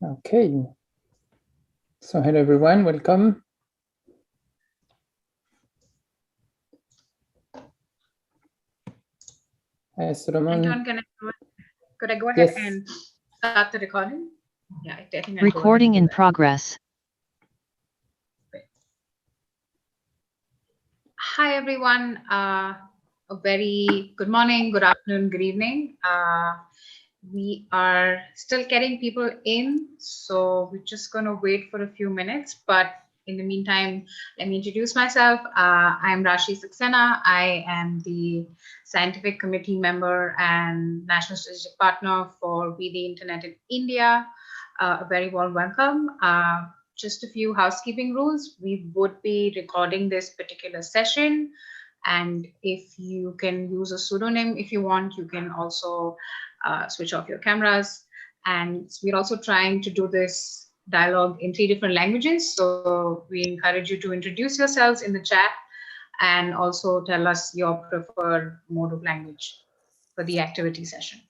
Okay. So hello everyone, welcome. Hi Solomon. Anton, could I go ahead and start the recording? Yeah, I think I'll recording in progress. Hi everyone. A very good morning, good afternoon, good evening. We are still getting people in, so we're just going to wait for a few minutes. But in the meantime, let me introduce myself. I'm Rashi Saxena. I am the scientific committee member and national strategic partner for We the Internet in India. A very warm welcome. Just a few housekeeping rules. We would be recording this particular session. And if you can use a pseudonym if you want, you can also switch off your cameras. And we're also trying to do this dialogue in 3 different languages. So we encourage you to introduce yourselves in the chat and also tell us your preferred mode of language for the activity session.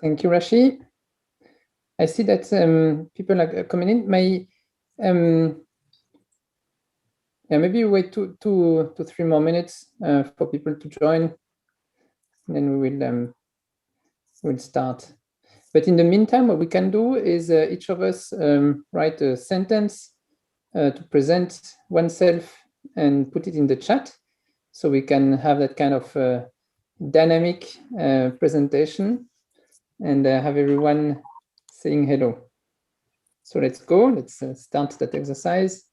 Thank you, Rashi. I see that people are coming in. Yeah, maybe wait two to 3 more minutes for people to join. Then we will start. But in the meantime, what we can do is each of us write a sentence to present oneself and put it in the chat, so we can have that kind of dynamic presentation and have everyone saying hello. So let's go. Let's start that exercise.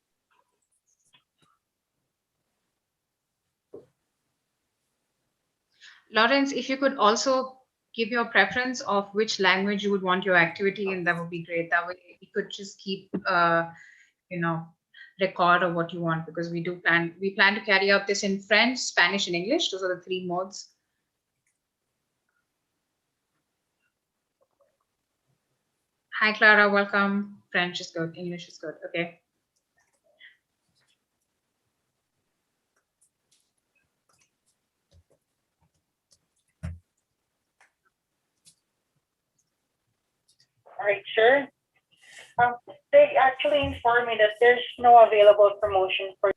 Lawrence, if you could also give your preference of which language you would want your activity in, that would be great. That way we could just keep, record of what you want, because we plan to carry out this in French, Spanish, and English. Those are the 3 modes. Hi, Clara, welcome. French is good, English is good, okay. All right, sure. They actually informed me that there's no available promotion for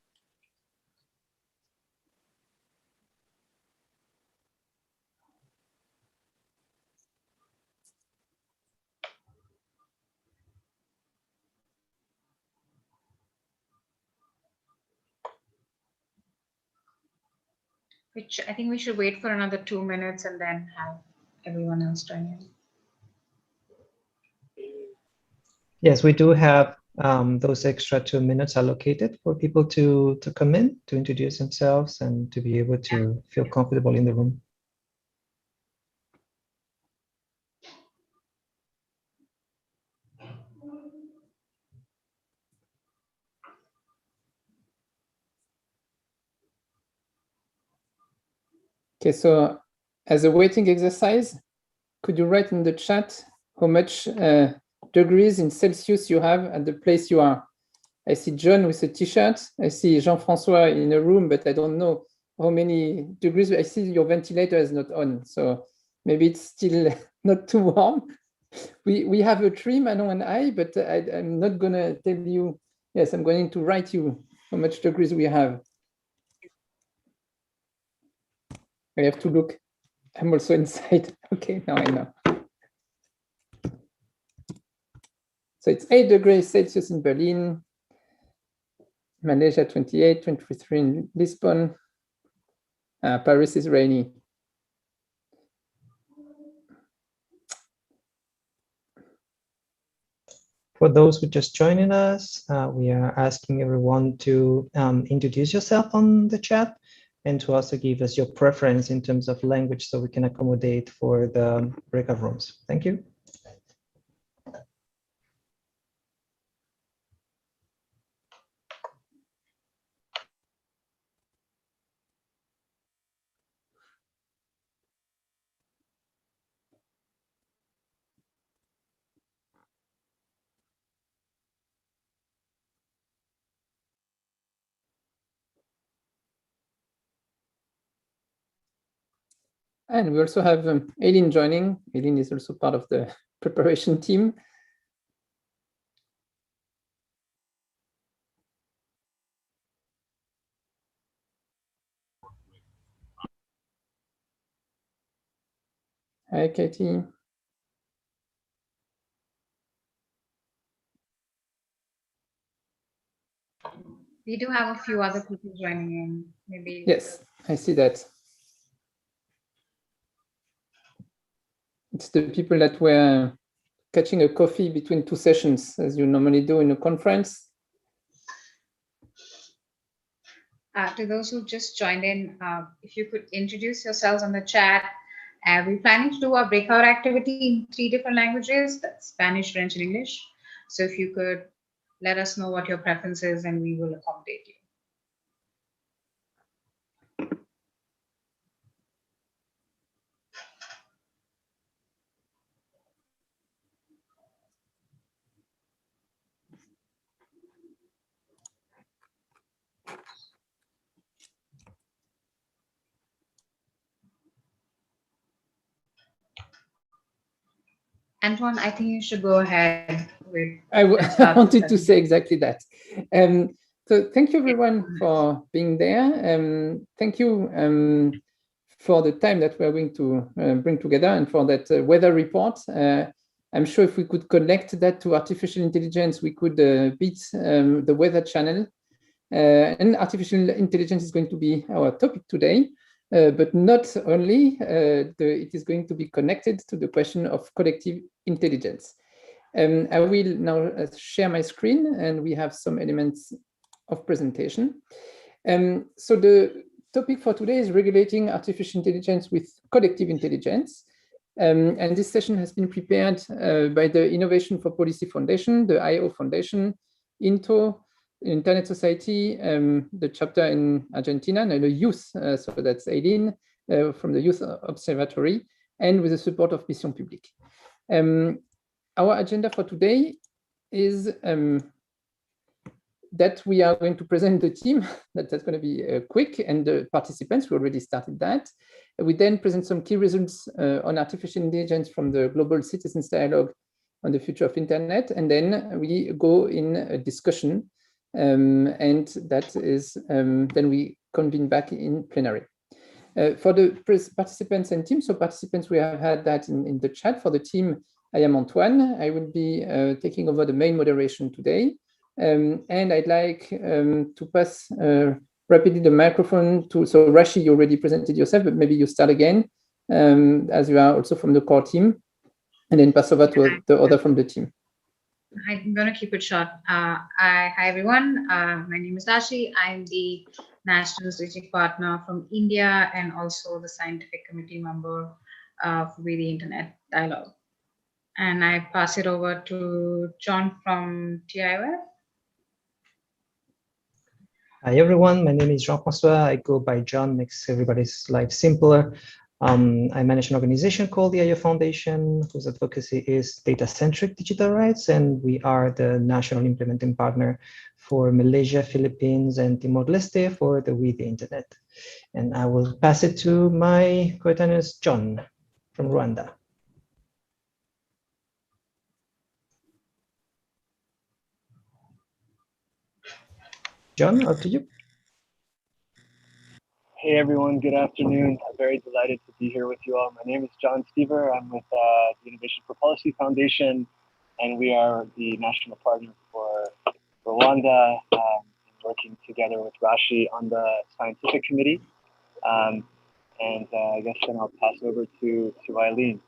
Which I think we should wait for another 2 minutes and then have everyone else join in. Yes, we do have those extra 2 minutes allocated for people to come in, to introduce themselves, and to be able to feel comfortable in the room. Okay, so as a waiting exercise, could you write in the chat how much degrees in Celsius you have at the place you are? I see John with a t-shirt. I see Jean-François in a room, but I don't know how many degrees. I see your ventilator is not on, so maybe it's still not too warm. We have a tree, Manon and I, but I'm not gonna tell you. Yes, I'm going to write you how much degrees we have. I have to look. I'm also inside. Okay, now I know. So it's 8 degrees Celsius in Berlin, Malaysia 28, 23 in Lisbon. Paris is rainy. For those who just joining us, we are asking everyone to introduce yourself on the chat and to also give us your preference in terms of language so we can accommodate for the breakout rooms. Thank you. And we also have Eileen joining. Eileen is also part of the preparation team. Hi, Katie. We do have a few other people joining in. Maybe. Yes, I see that. It's the people that were catching a coffee between two sessions, as you normally do in a conference. To those who just joined in, if you could introduce yourselves on the chat. We're planning to do a breakout activity in 3 different languages, that's Spanish, French, and English. So if you could let us know what your preference is, and we will accommodate you. Antoine, I think you should go ahead with. I wanted to say exactly that. So thank you everyone for being there. Thank you for the time that we're going to bring together and for that weather report. I'm sure if we could connect that to artificial intelligence, we could beat the weather channel. And artificial intelligence is going to be our topic today. But not only, it is going to be connected to the question of collective intelligence. I will now share my screen, and we have some elements of presentation. So the topic for today is regulating artificial intelligence with collective intelligence. And this session has been prepared by the Innovation for Policy Foundation, the IO Foundation, INTO, Internet Society, the chapter in Argentina, and the youth, so that's Eileen from the Youth Observatory, and with the support of Missions Publiques. Our agenda for today is that we are going to present the team, that's going to be quick, and the participants, we already started that. We then present some key results on artificial intelligence from the Global Citizens Dialogue on the Future of Internet, and then we go in a discussion. And that is, then we convene back in plenary. For the participants and team, so participants, we have had that in the chat. For the team, I am Antoine. I will be taking over the main moderation today. And I'd like to pass rapidly the microphone to, so Rashi, you already presented yourself, but maybe you start again, as you are also from the core team, and then pass over to the other from the team. I'm going to keep it short. Hi, everyone. My name is Rashi. I'm the National Strategic Partner from India and also the Scientific Committee member for the Internet Dialogue. And I pass it over to John from TIOF. Hi, everyone. My name is Jean-François. I go by John, makes everybody's life simpler. I manage an organization called the IO Foundation, whose advocacy is data-centric digital rights, and we are the national implementing partner for Malaysia, Philippines, and Timor-Leste for the We the Internet. And I will pass it to my coetaneous John from Rwanda. John, up to you. Hey everyone, good afternoon. I'm very delighted to be here with you all. My name is John Stever. I'm with the Innovation for Policy Foundation, and we are the national partner for Rwanda, working together with Rashi on the scientific committee. I guess then I'll pass over to Eileen.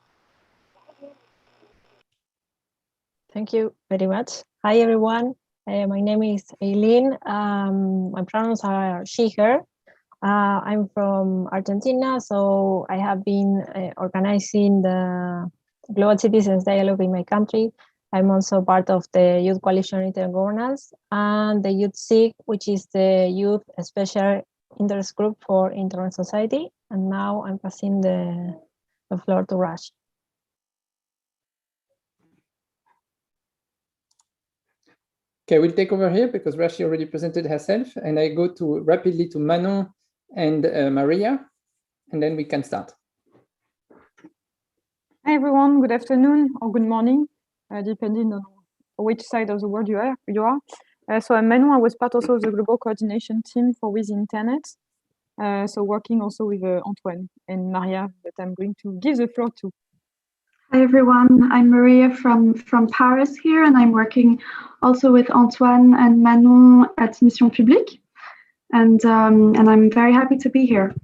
Thank you very much. Hi everyone. My name is Eileen. My pronouns are she, her. I'm from Argentina, so I have been organizing the Global Citizens Dialogue in my country. I'm also part of the Youth Coalition Intergovernance and the YCIG, which is the Youth Special Interest Group for Internet Society. And now I'm passing the floor to Rash. Okay, we'll take over here because Rashi already presented herself, and I go rapidly to Manon and Maria, and then we can start. Hi everyone, good afternoon or good morning, depending on which side of the world you are. So I'm Manu. I was part also of the global coordination team for With Internet. So working also with Antoine and Maria, that I'm going to give the floor to. Hi everyone, I'm Maria from Paris here, and I'm working also with Antoine and Manu at Missions Publiques, and I'm very happy to be here.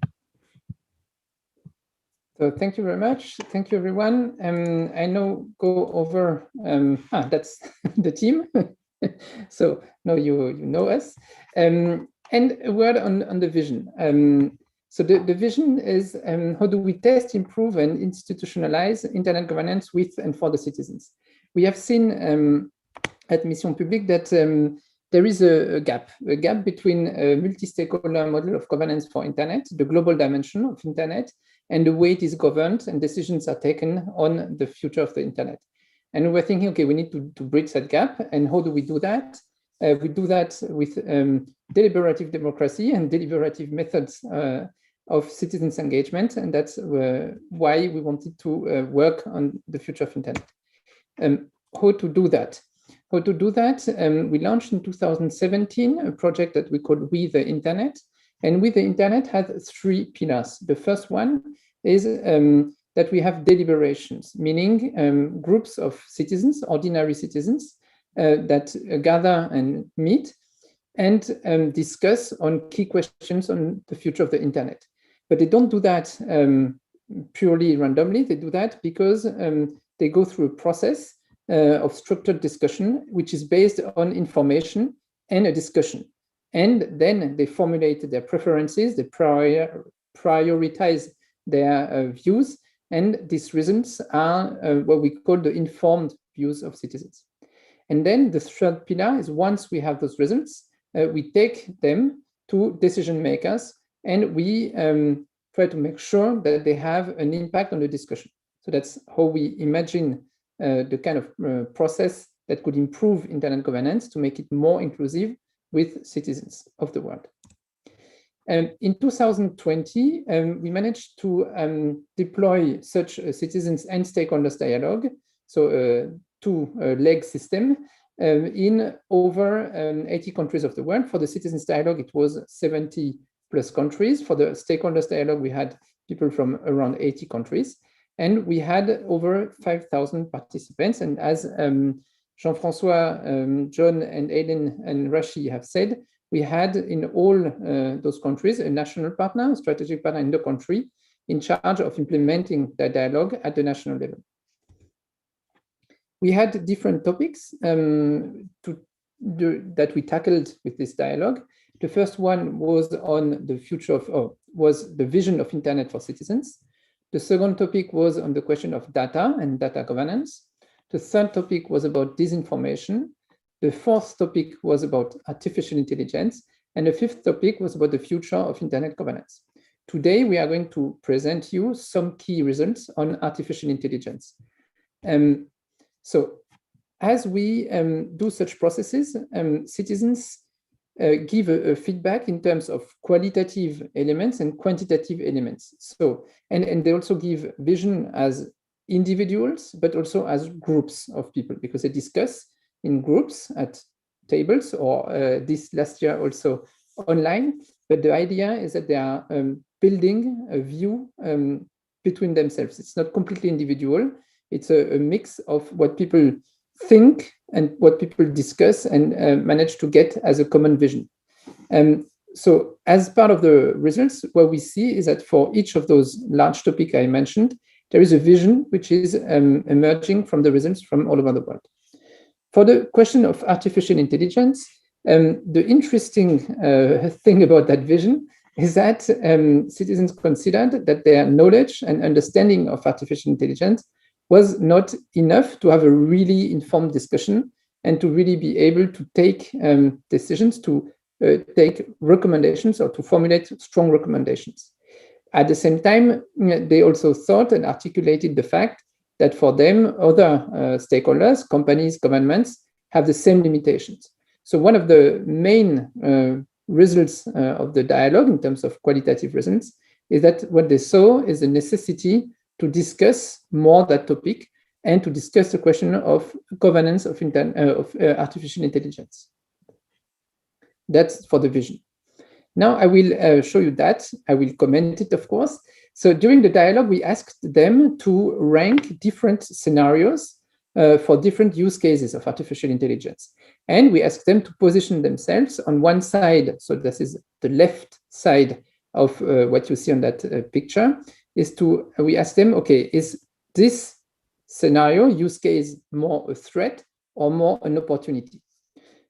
So thank you very much. Thank you, everyone. I now go over, that's the team. So now you know us. And a word on the vision. So the vision is how do we test, improve, and institutionalize internet governance with and for the citizens. We have seen at Missions Publiques that there is a gap between a multi-stakeholder model of governance for internet, the global dimension of internet, and the way it is governed and decisions are taken on the future of the internet. And we're thinking, okay, we need to bridge that gap. And how do we do that? We do that with deliberative democracy and deliberative methods of citizens' engagement. And that's why we wanted to work on the future of internet. How to do that? We launched in 2017 a project that we called We the Internet. And We the Internet has 3 pillars. The first one is that we have deliberations, meaning groups of citizens, ordinary citizens, that gather and meet and discuss on key questions on the future of the internet. But they don't do that purely randomly. They do that because they go through a process of structured discussion, which is based on information and a discussion. And then they formulate their preferences, they prioritize their views, and these results are what we call the informed views of citizens. And then the third pillar is once we have those results, we take them to decision makers and we try to make sure that they have an impact on the discussion. So that's how we imagine the kind of process that could improve internet governance to make it more inclusive with citizens of the world. In 2020, we managed to deploy such a citizens and stakeholders dialogue, so a two-leg system in over 80 countries of the world. For the citizens dialogue, it was 70 plus countries. For the stakeholders dialogue, we had people from around 80 countries, and we had over 5,000 participants. And as Jean-François, John, and Eileen and Rashi have said, we had in all those countries a national partner, a strategic partner in the country, in charge of implementing the dialogue at the national level. We had different topics that we tackled with this dialogue. The first one was on the future of, was the vision of internet for citizens. The second topic was on the question of data and data governance. The third topic was about disinformation. The fourth topic was about artificial intelligence. And the fifth topic was about the future of internet governance. Today, we are going to present you some key results on artificial intelligence. So as we do such processes, citizens give a feedback in terms of qualitative elements and quantitative elements. So, and they also give vision as individuals, but also as groups of people, because they discuss in groups at tables, or this last year also online. But the idea is that they are building a view between themselves. It's not completely individual. It's a mix of what people think and what people discuss and manage to get as a common vision. So as part of the results, what we see is that for each of those large topics I mentioned, there is a vision which is emerging from the results from all over the world. For the question of artificial intelligence, the interesting thing about that vision is that citizens considered that their knowledge and understanding of artificial intelligence was not enough to have a really informed discussion and to really be able to take decisions, to take recommendations, or to formulate strong recommendations. At the same time, they also thought and articulated the fact that for them, other stakeholders, companies, governments, have the same limitations. So one of the main results of the dialogue in terms of qualitative results is that what they saw is the necessity to discuss more that topic and to discuss the question of governance of artificial intelligence. That's for the vision. Now I will show you that. I will comment it, of course. So during the dialogue, we asked them to rank different scenarios for different use cases of artificial intelligence. And we asked them to position themselves on one side. So this is the left side of what you see on that picture. We asked them, okay, is this scenario use case more a threat or more an opportunity?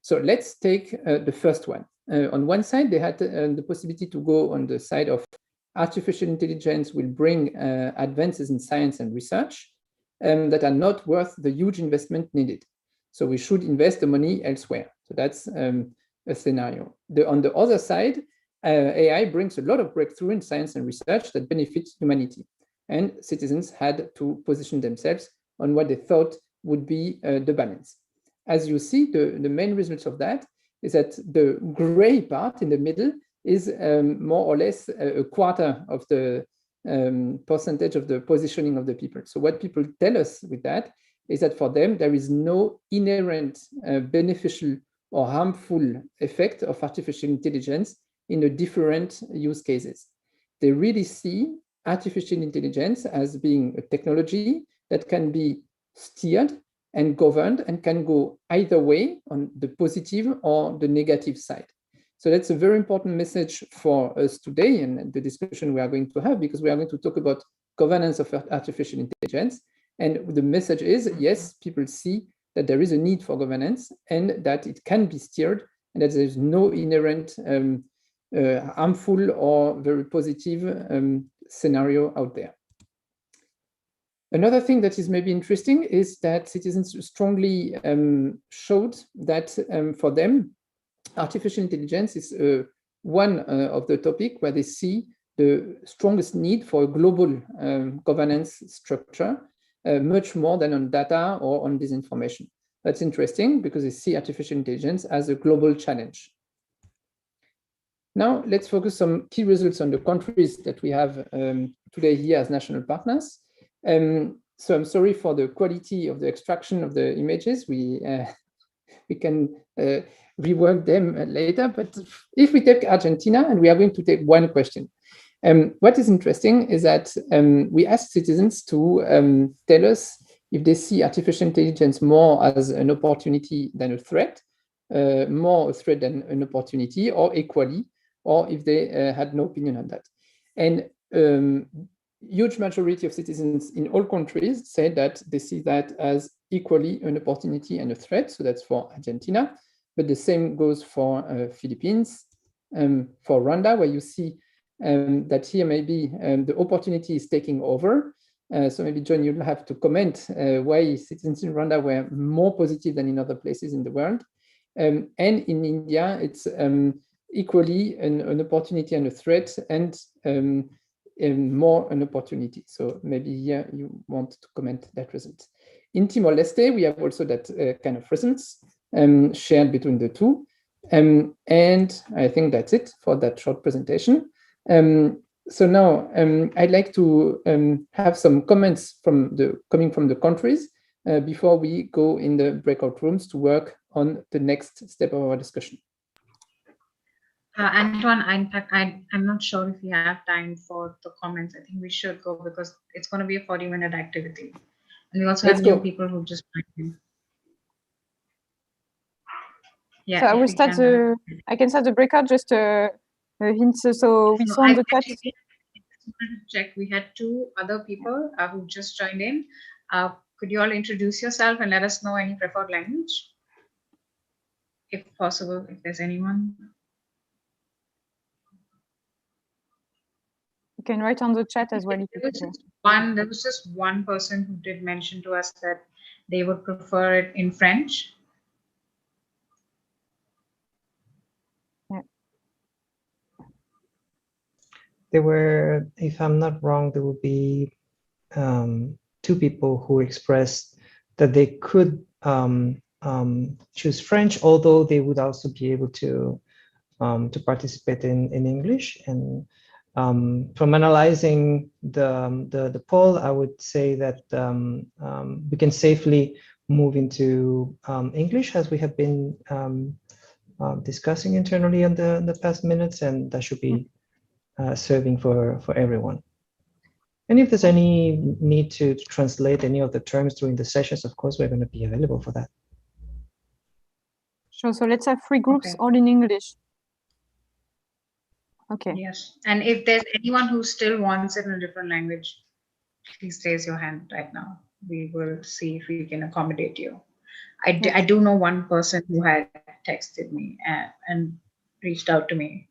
So let's take the first one. On one side, they had the possibility to go on the side of artificial intelligence will bring advances in science and research that are not worth the huge investment needed. So we should invest the money elsewhere. So that's a scenario. On the other side, AI brings a lot of breakthrough in science and research that benefits humanity. And citizens had to position themselves on what they thought would be the balance. As you see, the main results of that is that the gray part in the middle is more or less a quarter of the percentage of the positioning of the people. So what people tell us with that is that for them, there is no inherent beneficial or harmful effect of artificial intelligence in the different use cases. They really see artificial intelligence as being a technology that can be steered and governed and can go either way on the positive or the negative side. So that's a very important message for us today and the discussion we are going to have, because we are going to talk about governance of artificial intelligence. And the message is, yes, people see that there is a need for governance and that it can be steered and that there is no inherent harmful or very positive scenario out there. Another thing that is maybe interesting is that citizens strongly showed that for them, artificial intelligence is one of the topics where they see the strongest need for a global governance structure, much more than on data or on disinformation. That's interesting because they see artificial intelligence as a global challenge. Now, let's focus some key results on the countries that we have today here as national partners. So I'm sorry for the quality of the extraction of the images. We can rework them later, but if we take Argentina, and we are going to take one question. What is interesting is that we asked citizens to tell us if they see artificial intelligence more as an opportunity than a threat, more a threat than an opportunity, or equally, or if they had no opinion on that. And huge majority of citizens in all countries said that they see that as equally an opportunity and a threat. So that's for Argentina, but the same goes for Philippines, for Rwanda, where you see that here maybe the opportunity is taking over. So maybe, John, you'll have to comment why citizens in Rwanda were more positive than in other places in the world. And in India, it's equally an opportunity and a threat, and more an opportunity. So maybe here you want to comment that result. In Timor-Leste, we have also that kind of results shared between the two. And I think that's it for that short presentation. So now I'd like to have some comments coming from the countries before we go in the breakout rooms to work on the next step of our discussion. Antoine, in fact, I'm not sure if we have time for the comments. I think we should go because it's going to be a 40-minute activity. And we also have new people who just joined in. Yeah, so I will start I can start the breakout, just a hint. So we saw on the chat. Check. We had two other people who just joined in. Could you all introduce yourself and let us know any preferred language? If possible, if there's anyone. You can write on the chat as well. There was just one person who did mention to us that they would prefer it in French. Yeah. There were, if I'm not wrong, there will be two people who expressed that they could choose French, although they would also be able to participate in English. And From analyzing the poll, I would say that we can safely move into English, as we have been discussing internally in the past minutes, and that should be serving for everyone. And if there's any need to translate any of the terms during the sessions, of course, we're going to be available for that. Sure. So let's have 3 groups, Okay. all in English. Okay. Yes. And if there's anyone who still wants it in a different language, please raise your hand right now. We will see if we can accommodate you. I do know one person who had texted me and reached out to me.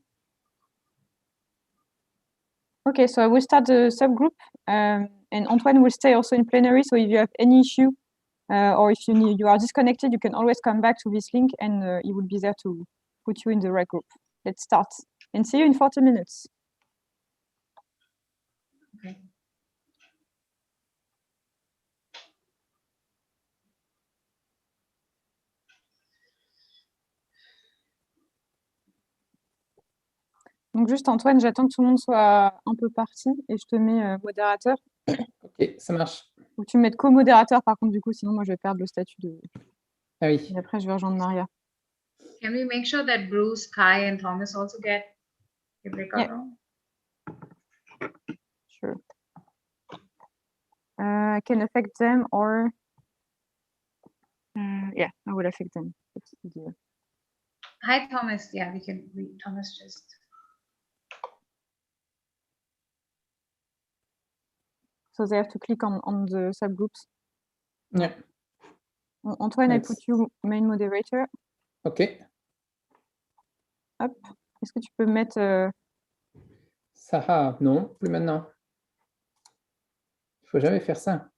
Okay, so I will start the subgroup, and Antoine will stay also in plenary. So if you have any issue or if you are disconnected, you can always come back to this link, and he will be there to put you in the right group. Let's start, and see you in 40 minutes. Okay. Donc juste Antoine, j'attends que tout le monde soit un peu parti et je te mets modérateur. Ok, ça marche. Faut que tu me mettes co-modérateur par contre, du coup, sinon moi je vais perdre le statut de. Ah oui. Et après je vais rejoindre Maria. Can we make sure that Bruce, Kai, and Thomas also get a breakout room? Sure. I can affect them or yeah, I will affect them. It's easier. Hi, Thomas. Yeah, we can. Thomas just. So they have to click on the subgroups. Yeah. Antoine, I put you main moderator. Ok. Hop. Est-ce que tu peux mettre Sarah, non, plus maintenant. Il faut jamais faire ça.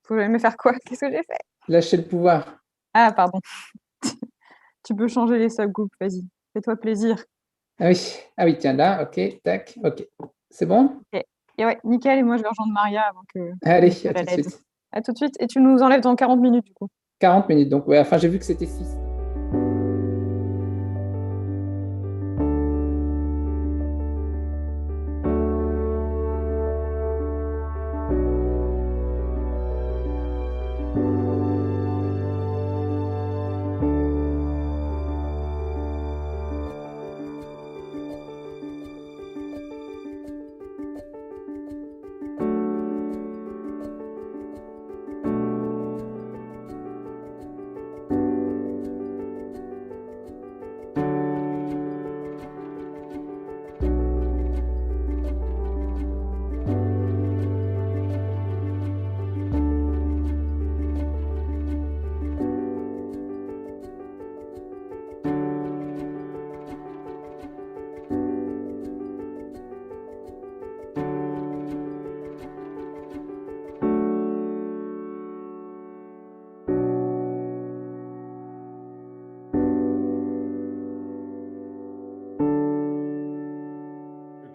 Faut jamais faire quoi? Qu'est-ce que j'ai fait? Lâcher le pouvoir. Ah, pardon. Tu peux changer les subgroupes, vas-y. Fais-toi plaisir. Ah oui, tiens, là, ok, tac, ok. C'est bon? Ok. Et ouais, nickel, et moi je vais rejoindre Maria avant que... Allez, à tout de suite. À tout de suite, et tu nous enlèves dans 40 minutes du coup. 40 minutes, donc ouais, enfin j'ai vu que c'était 6.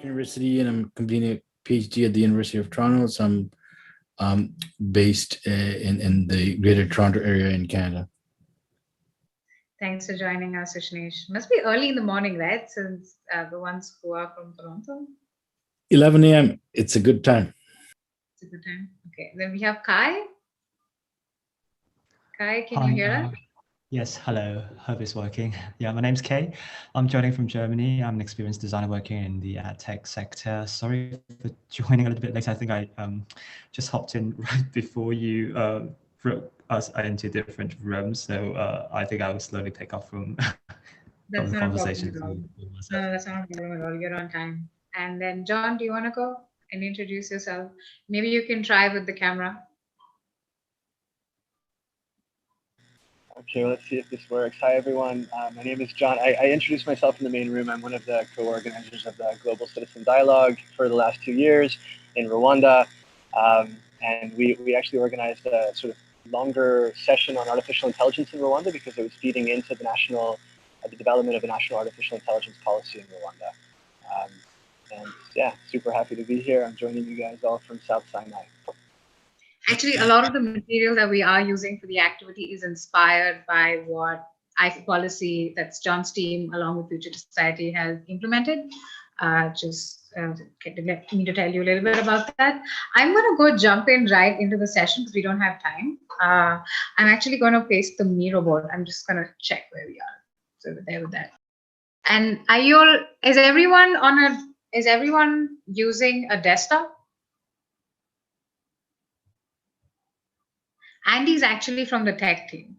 University, and I'm completing a PhD at the University of Toronto. So I'm based in the Greater Toronto area in Canada. Thanks for joining us, Ishnesh. Must be early in the morning, right? Since the ones who are from Toronto. 11 a.m. It's a good time. It's a good time. Okay. Then we have Kai. Kai, can you hear us? Yes, hello. Hope it's working. Yeah, my name's Kay. I'm joining from Germany. I'm an experienced designer working in the ad tech sector. Sorry for joining a little bit later. I think I just hopped in right before you brought us into different rooms. So I think I will slowly pick up from That's the not conversation. a problem at all. No, that's not a problem at all. You're on time. And then John, do you want to go and introduce yourself? Maybe you can try with the camera. Okay, let's see if this works. Hi, everyone. My name is John. I introduced myself in the main room. I'm one of the co-organizers of the Global Citizen Dialogue for the last 2 years in Rwanda. And we actually organized a sort of longer session on artificial intelligence in Rwanda because it was feeding into the development of a national artificial intelligence policy in Rwanda. And yeah, super happy to be here. I'm joining you guys all from South Sinai. Actually, a lot of the material that we are using for the activity is inspired by what policy that's John's team along with Future Society has implemented. Let me to tell you a little bit about that. I'm going to go jump in right into the session because we don't have time. I'm actually going to paste the Miro board. I'm just going to check where we are. So we're there with that. And is everyone using a desktop? Andy's actually from the tech team.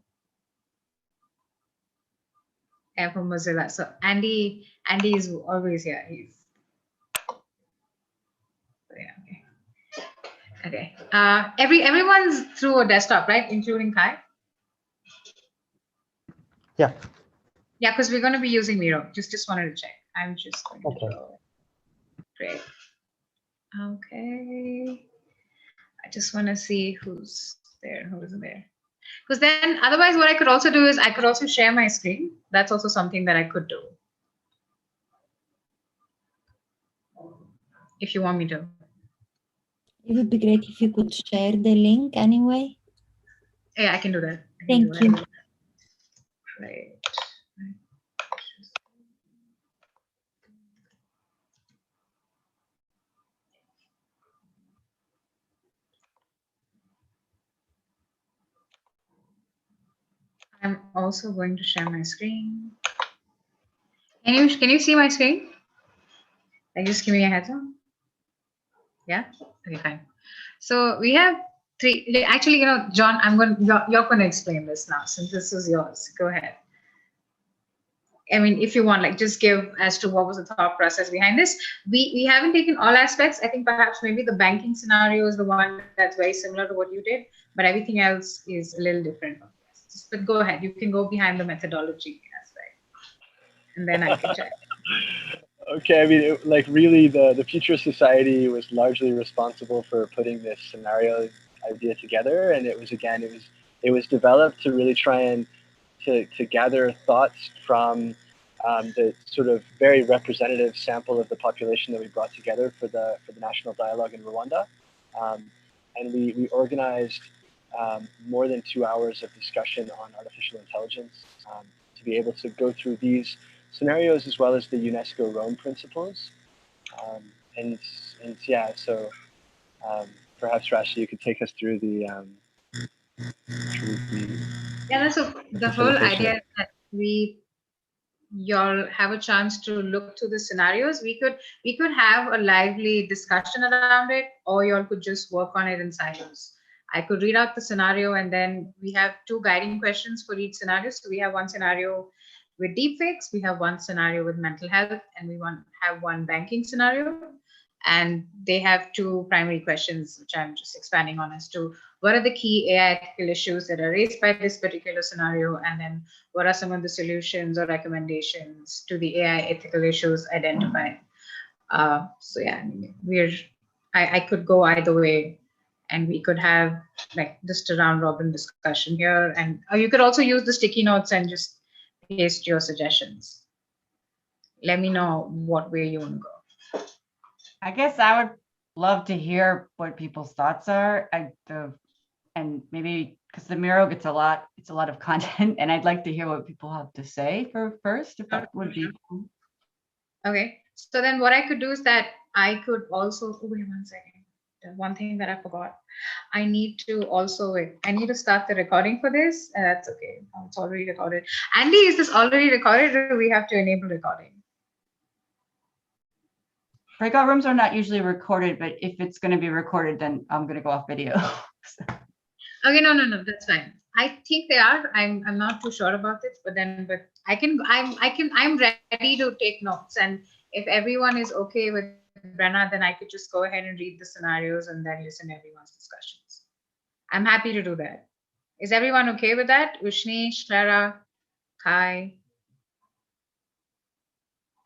Yeah, from Mozilla. So Andy is always here. Okay. Everyone's through a desktop, right? Including Kai? Yeah. Yeah, because we're going to be using Miro. Just wanted to check. I'm just going to go. Great. Okay. I just want to see who's there and who isn't there. Because then otherwise what I could also do is I could also share my screen. That's also something that I could do. If you want me to. It would be great if you could share the link anyway. Yeah, I can do that. Thank you. Right. I'm also going to share my screen. Can you see my screen? Like, just give me a heads up. Yeah. Okay, fine. So we have three. Actually, John, you're going to explain this now since this is yours. Go ahead. I mean, if you want, like, just give as to what was the thought process behind this. We haven't taken all aspects. I think perhaps maybe the banking scenario is the one that's very similar to what you did, but everything else is a little different. But go ahead. You can go behind the methodology aspect, and then I can check. Okay, I mean, really, the Future Society was largely responsible for putting this scenario idea together, and it was developed to really try and to gather thoughts from the sort of very representative sample of the population that we brought together for the national dialogue in Rwanda, and we organized more than 2 hours of discussion on artificial intelligence to be able to go through these scenarios as well as the UNESCO Rome principles. And yeah, so perhaps Rashi, you could take us through the yeah, so the whole idea that y'all have a chance to look through the scenarios. We could have a lively discussion around it, or y'all could just work on it in silos. I could read out the scenario, and then we have 2 guiding questions for each scenario. So we have one scenario with deepfakes, we have one scenario with mental health, and we have one banking scenario. And they have 2 primary questions, which I'm just expanding on, as to what are the key AI ethical issues that are raised by this particular scenario, and then what are some of the solutions or recommendations to the AI ethical issues identified. So yeah, I could go either way, and we could have like just a round robin discussion here, and you could also use the sticky notes and just paste your suggestions. Let me know what way you want to go. I guess I would love to hear what people's thoughts are. And maybe because the Miro gets it's a lot of content, and I'd like to hear what people have to say first, if that would be cool. Okay, so then what I could do is that I could also, wait 1 second. One thing that I forgot. I need to start the recording for this. That's okay. It's already recorded. Andy, is this already recorded, or do we have to enable recording? Breakout rooms are not usually recorded, but if it's going to be recorded, then I'm going to go off video. Okay, no, that's fine. I think they are. I'm not too sure about this, but I'm ready to take notes, and if everyone is okay with Brenna, then I could just go ahead and read the scenarios and then listen to everyone's discussions. I'm happy to do that. Is everyone okay with that? Ushni, Clara, Kai?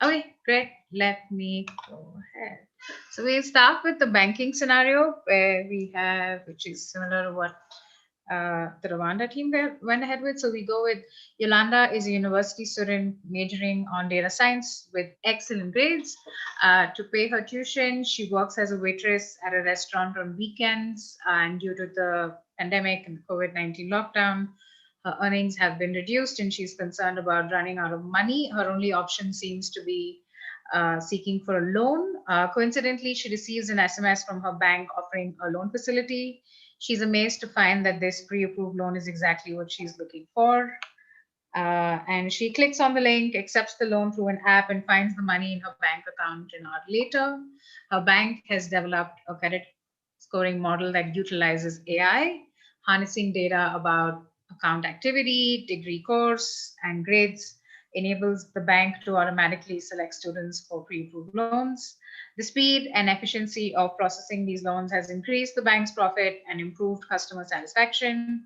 Okay, great. Let me go ahead. So we'll start with the banking scenario which is similar to what the Rwanda team went ahead with. So we go with Yolanda is a university student majoring on data science with excellent grades. To pay her tuition, she works as a waitress at a restaurant on weekends, and due to the pandemic and COVID-19 lockdown, Her earnings have been reduced and she's concerned about running out of money. Her only option seems to be seeking for a loan. Coincidentally, she receives an SMS from her bank offering a loan facility. She's amazed to find that this pre-approved loan is exactly what she's looking for. And she clicks on the link, accepts the loan through an app, and finds the money in her bank account an hour later. Her bank has developed a credit scoring model that utilizes AI, harnessing data about account activity, degree course, and grades, enables the bank to automatically select students for pre-approved loans. The speed and efficiency of processing these loans has increased the bank's profit and improved customer satisfaction.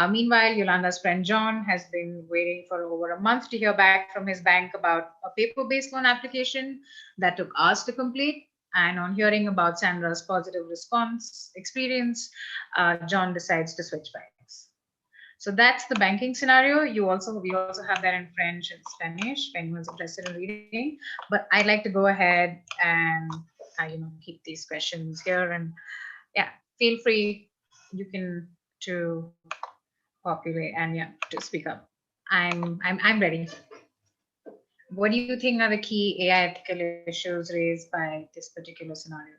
Meanwhile, Yolanda's friend John has been waiting for over a month to hear back from his bank about a paper-based loan application that took hours to complete. And on hearing about Sandra's positive response experience, John decides to switch banks. So that's the banking scenario. We also have that in French and Spanish if anyone's interested in reading. But I'd like to go ahead and keep these questions here, and yeah, feel free. You can to populate and to speak up. I'm ready. What do you think are the key AI ethical issues raised by this particular scenario?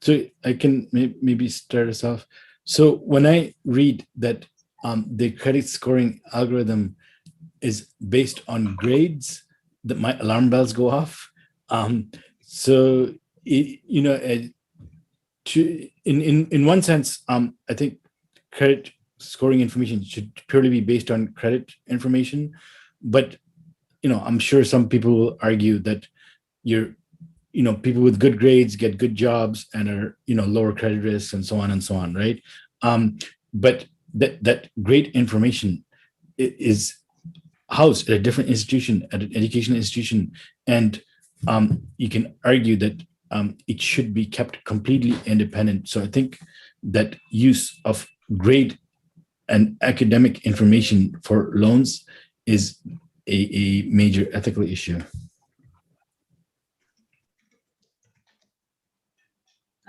So I can maybe start us off. So when I read that the credit scoring algorithm is based on grades, that my alarm bells go off. So in one sense, I think credit scoring information should purely be based on credit information, but I'm sure some people will argue that people with good grades get good jobs and are lower credit risks and so on, right? But that great information is housed at a different institution, at an educational institution, and you can argue that it should be kept completely independent. So I think that use of grade and academic information for loans is a major ethical issue.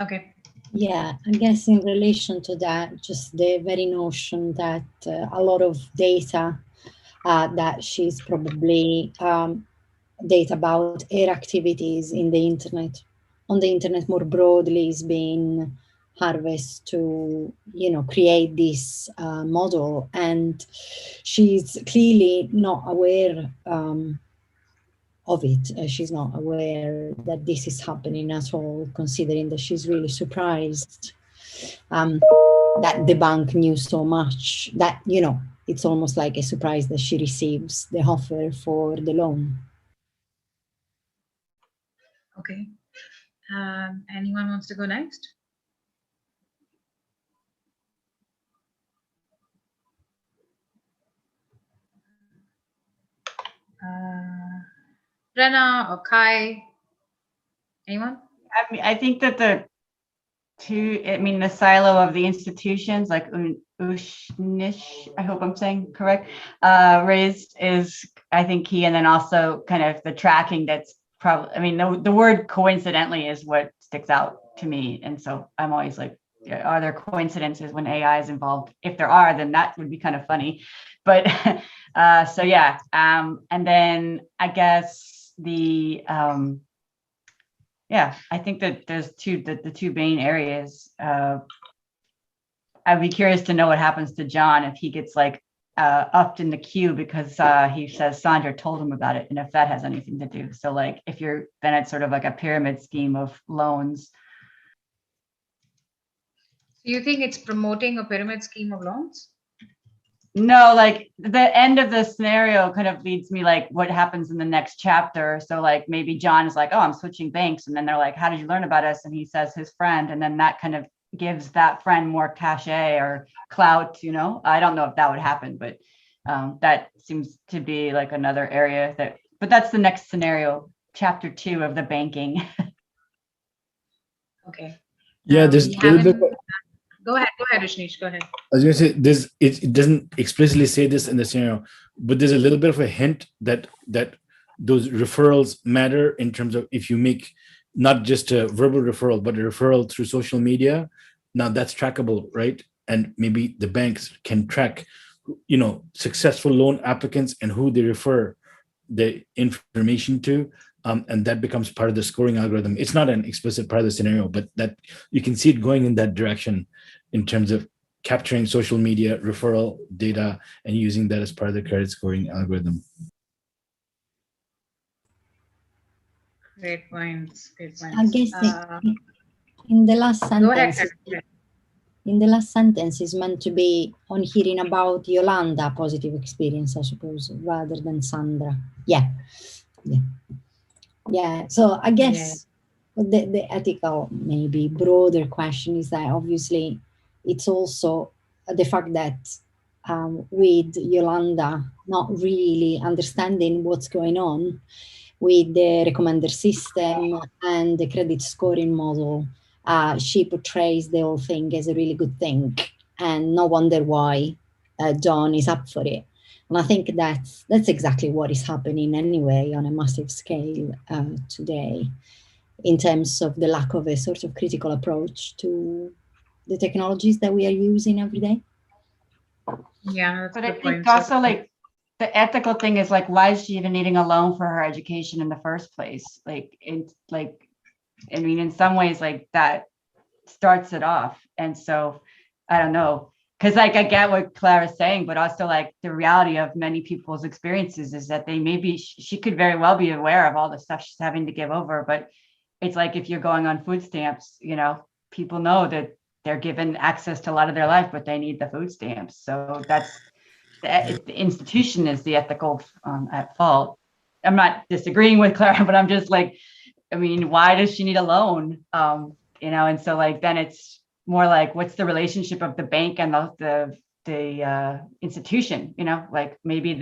Okay. Yeah, I guess in relation to that, just the very notion that a lot of data that she's probably data about her activities in the internet, on the internet more broadly, is being harvested to, create this model. And she's clearly not aware of it. She's not aware that this is happening at all, considering that she's really surprised that the bank knew so much that, it's almost like a surprise that she receives the offer for the loan. Okay. Anyone wants to go next? Brenna or Kai? Anyone? I think that the silo of the institutions, like Ushnish, I hope I'm saying correct, raised is, I think, key. And then also kind of the tracking that's probably, the word coincidentally is what sticks out to me. And so I'm always like, are there coincidences when AI is involved? If there are, then that would be kind of funny. But so yeah. And then I guess I think that there's the two main areas. I'd be curious to know what happens to John if he gets upped in the queue because he says Sandra told him about it, and if that has anything to do. So if you're then it's sort of like a pyramid scheme of loans. Do you think it's promoting a pyramid scheme of loans? No, the end of the scenario kind of leads me what happens in the next chapter. So maybe John is like, oh, I'm switching banks. And then they're like, how did you learn about us? And he says his friend. And then that kind of gives that friend more cachet or clout, I don't know if that would happen, but that seems to be another area but that's the next scenario, chapter 2 of the banking. Okay. Yeah, there's a little bit. Go ahead, Rishnish, go ahead. I was going to say, it doesn't explicitly say this in the scenario, but there's a little bit of a hint that those referrals matter in terms of if you make not just a verbal referral, but a referral through social media, Now that's trackable, right? And maybe the banks can track, successful loan applicants and who they refer the information to. And that becomes part of the scoring algorithm. It's not an explicit part of the scenario, but that you can see it going in that direction in terms of capturing social media referral data and using that as part of the credit scoring algorithm. Great points. Great points. I guess in the last Go ahead, sentence, Karen. in the last sentence is meant to be on hearing about Yolanda positive experience, I suppose, rather than Sandra. Yeah. So I guess the ethical, maybe broader question is that obviously it's also the fact that with Yolanda not really understanding what's going on with the recommender system and the credit scoring model, she portrays the whole thing as a really good thing, and no wonder why John is up for it. And I think that's exactly what is happening anyway on a massive scale today, in terms of the lack of a sort of critical approach to the technologies that we are using every day. Yeah, that's but a I good think point. also like the ethical thing is like, why is she even needing a loan for her education in the first place? In some ways, like that starts it off. And so I don't know, because like I get what Clara's saying, but also like the reality of many people's experiences is that she could very well be aware of all the stuff she's having to give over, but it's like if you're going on food stamps, people know that they're given access to a lot of their life, but they need the food stamps. So that's the institution is the ethical at fault. I'm not disagreeing with Clara, but I'm just like, why does she need a loan? And so like then it's more like, what's the relationship of the bank and the institution? Like maybe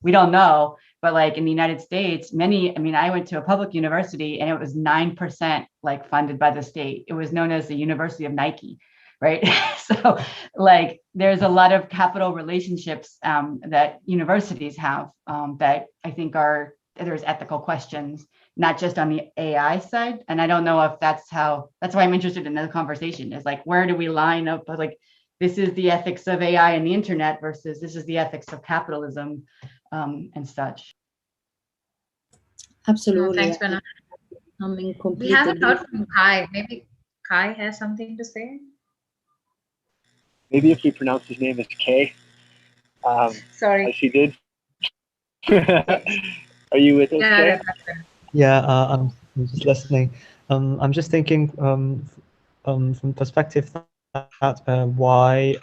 we don't know, but like in the United States, I went to a public university and it was 9% like funded by the state. It was known as the University of Nike, right? So like there's a lot of capital relationships that universities have that I think there's ethical questions, not just on the AI side. And I don't know if that's why I'm interested in the conversation is like, where do we line up? Like, this is the ethics of AI and the internet versus this is the ethics of capitalism and such. Absolutely. Thanks, Brenna. We haven't heard from Kai. Maybe Kai has something to say. Maybe if we pronounce his name as K. Sorry. As he did. Are you with us, Kay? Yeah, I'm just listening. I'm just thinking from perspective that why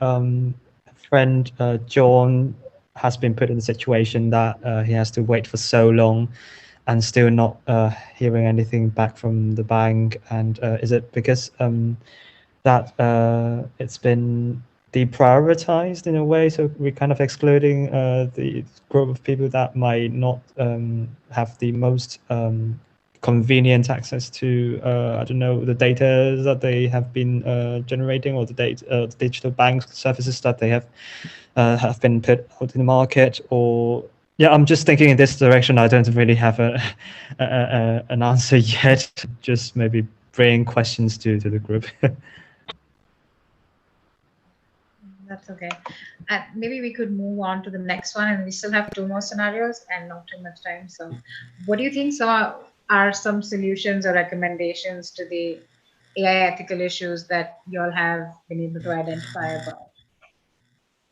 friend John has been put in the situation that he has to wait for so long and still not hearing anything back from the bank. And is it because that it's been deprioritized in a way, so we're kind of excluding the group of people that might not have the most convenient access to I don't know, the data that they have been generating, or the data digital bank services that they have been put out in the market. Or yeah, I'm just thinking in this direction. I don't really have an answer yet, just maybe bring questions to the group. That's okay. Maybe we could move on to the next one, and we still have 2 more scenarios and not too much time. So what do you think are some solutions or recommendations to the AI ethical issues that you all have been able to identify about?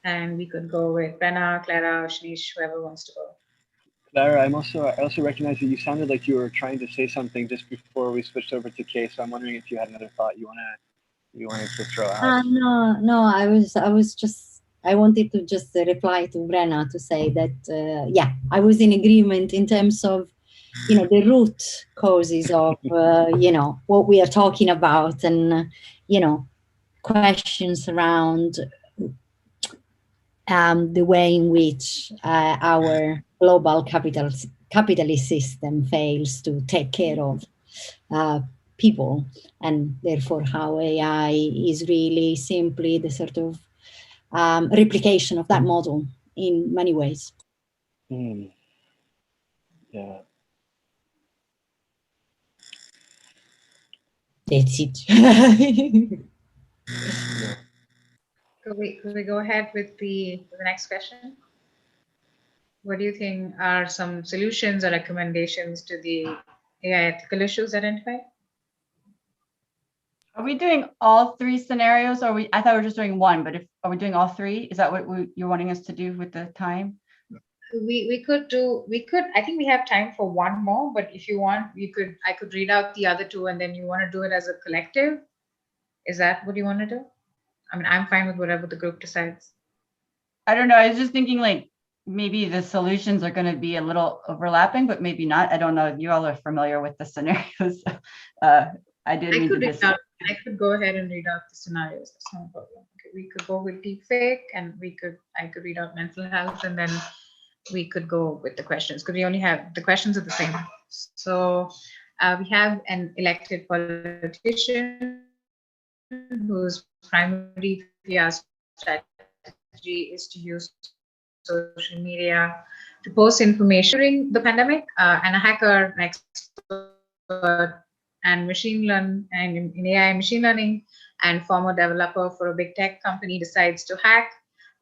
And we could go with Brenna, Clara, Shanish, whoever wants to go. Clara, I also recognize that you sounded like you were trying to say something just before we switched over to Kay. So I'm wondering if you had another thought you wanted to throw out. No, I wanted to just reply to Brenna to say that, yeah, I was in agreement in terms of, the root causes of, what we are talking about, and, questions around the way in which our global capitalist system fails to take care of people, and therefore how AI is really simply the sort of replication of that model in many ways. Yeah. That's it. Could we go ahead with the next question? What do you think are some solutions or recommendations to the AI ethical issues identified? Are we doing all three scenarios, or I thought we were just doing one, but are we doing all three? Is that what you're wanting us to do with the time? We could, I think we have time for one more, but if you want, I could read out the other two, and then you want to do it as a collective. Is that what you want to do? I mean, I'm fine with whatever the group decides. I don't know. I was just thinking like maybe the solutions are going to be a little overlapping, but maybe not. I don't know. You all are familiar with the scenarios. I could go ahead and read out the scenarios. That's no problem. Okay, we could go with deepfake, and I could read out mental health, and then we could go with the questions, because we only have the questions are the same. So we have an elected politician whose primary PR strategy is to use social media to post information during the pandemic, and a hacker, an expert and in AI and machine learning, and former developer for a big tech company decides to hack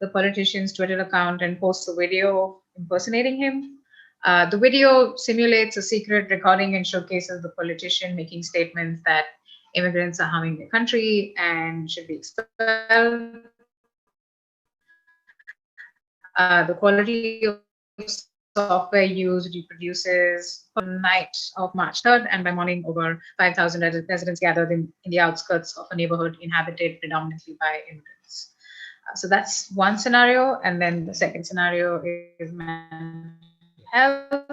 the politician's Twitter account and posts a video impersonating him. The video simulates a secret recording and showcases the politician making statements that immigrants are harming the country and should be expelled. The quality of software used reproduces on the night of March 3rd, and by morning, over 5,000 residents gathered in the outskirts of a neighborhood inhabited predominantly by immigrants. So that's one scenario, and then the second scenario is mental health.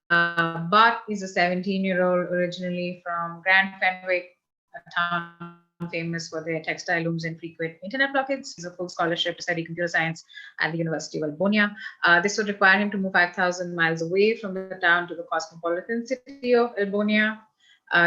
Bart is a 17-year-old originally from Grand Fenwick, a town famous for their textile looms and frequent internet blockades. He's a full scholarship to study computer science at the University of Albonia. This would require him to move 5,000 miles away from the town to the cosmopolitan city of Albonia.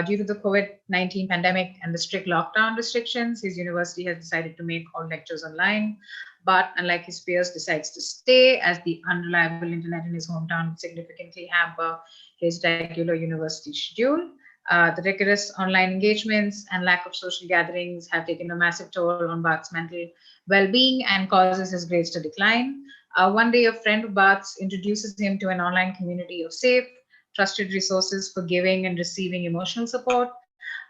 Due to the COVID-19 pandemic and the strict lockdown restrictions, his university has decided to make all lectures online. But unlike his peers, decides to stay, as the unreliable internet in his hometown would significantly hamper his regular university schedule. The rigorous online engagements and lack of social gatherings have taken a massive toll on Bart's mental well-being and causes his grades to decline. One day, a friend of Bart's introduces him to an online community of safe, trusted resources for giving and receiving emotional support.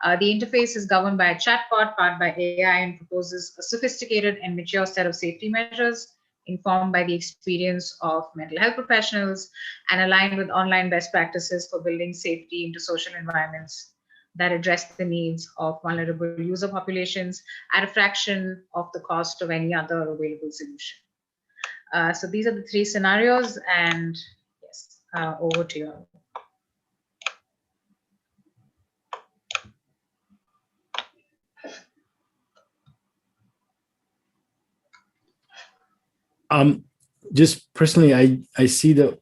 The interface is governed by a chatbot powered by AI and proposes a sophisticated and mature set of safety measures informed by the experience of mental health professionals and aligned with online best practices for building safety into social environments that address the needs of vulnerable user populations at a fraction of the cost of any other available solution. So these are the three scenarios, and yes, over to you. Just personally, I see the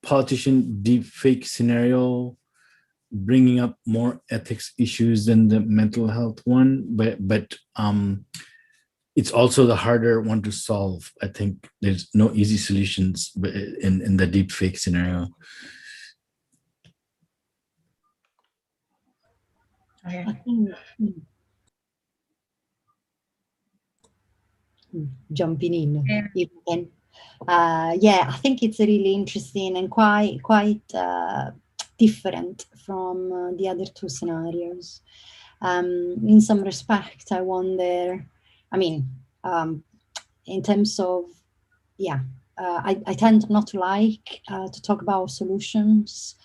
politician deepfake scenario bringing up more ethics issues than the mental health one, but it's also the harder one to solve. I think there's no easy solutions in the deepfake scenario. Okay. Jumping in, if you can. Yeah, I think it's really interesting and quite different from the other two scenarios. In some respect, I wonder, I mean, in terms of, yeah, I tend not to like to talk about solutions